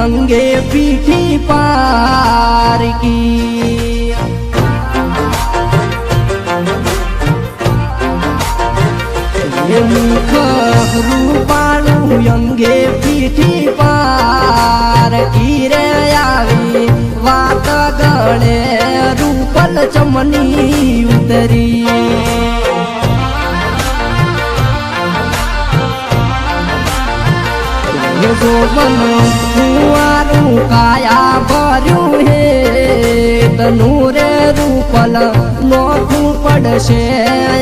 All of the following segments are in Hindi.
अंगे पीठी पार की मुख रूपाणु अंगे पीठी पार की रे आवी वात गणे रूपल चमनी उतरी जो मन कुआरू काया भर्यू हे तनूरे रूपल नोखू पड़शे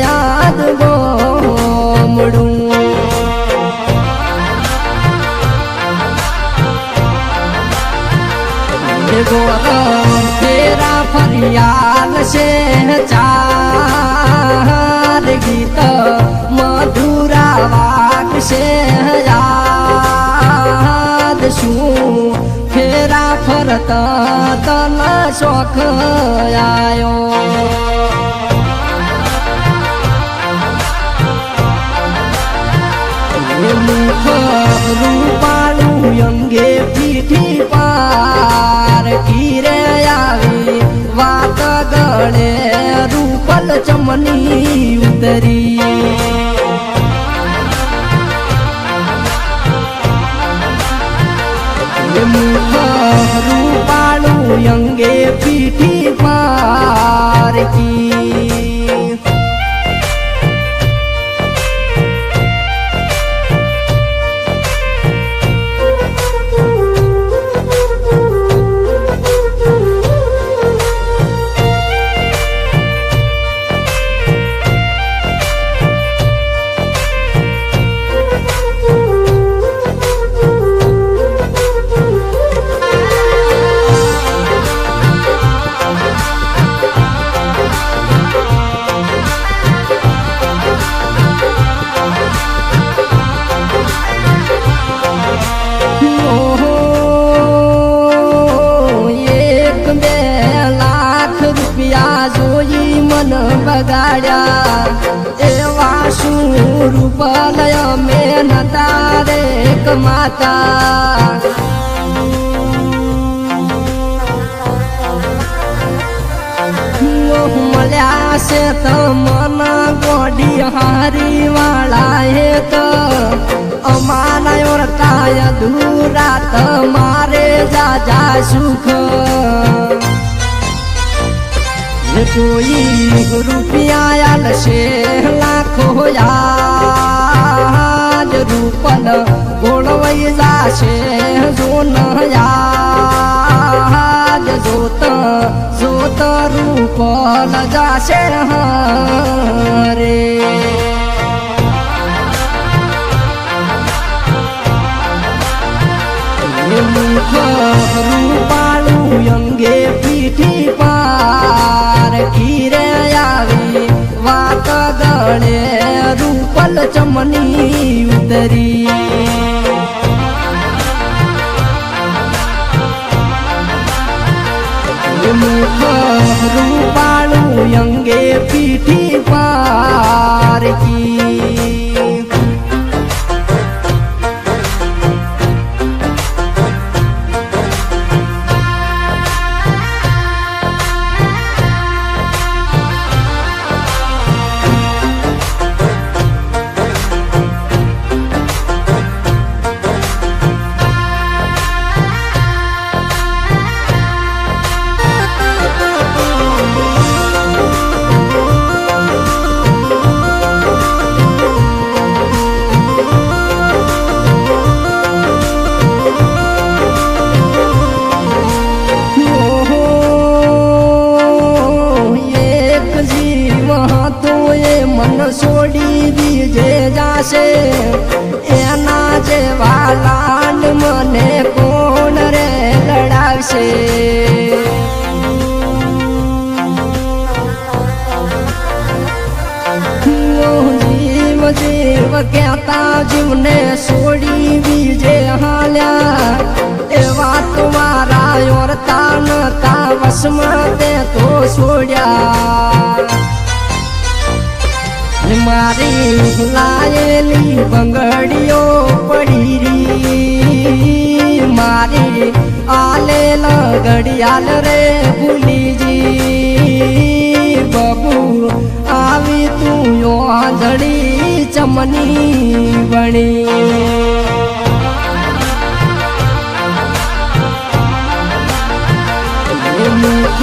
याद गोमड़ू तेरा फरियाल से चार गीत मधुरा वाक से याद शू फेरा फरता तन शोख आयो मुख रूपाणु अंगे पीठी पार की रे आवी वात गणे रूपल चमनी उतरी मुख रूपाणु अंगे पीठी पार की बगाड्या एवा रूपलय मेहनता रे कमाता मल्या से तो मन गोडी हारी वाला है तो अमाना औरता अधूरा तो मारे जा जा सुख कोई रुपया आल से लाखों याद रूपल गोड़वई जासे जोन याद जोत जोत रूपल जासे रे मुख रूपाणु अंगे पीठी पार की रे आवी वात गणे रूपल चमनी उतरी मुख रूपाणु अंगे पीठी पार की जासे एना जेवा लाड मने कोण रे लड़ावशे जीव जीव कहता जीवने सोड़ी बीजे हाल्या एवा तुम्हारा औरता नता वसमते तो सोड्या मारी लायेली बंगड़ियों पड़ी री મારી આલેલ ઘડિયાળ રે ભૂલીજી બબુ આવી તું યો આંધળી ચમની બણી મુખ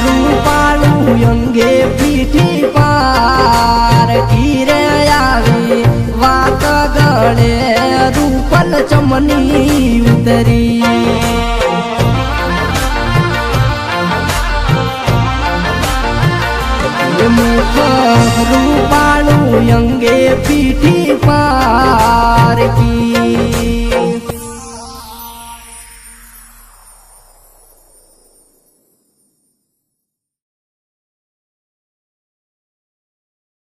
રૂપાળું અંગે પીઠી પાર ઘીરે આવી વાત ગળે રૂપલ ચમની ઉતરી મુખ રૂપાળું અંગે પીઠી પાર કી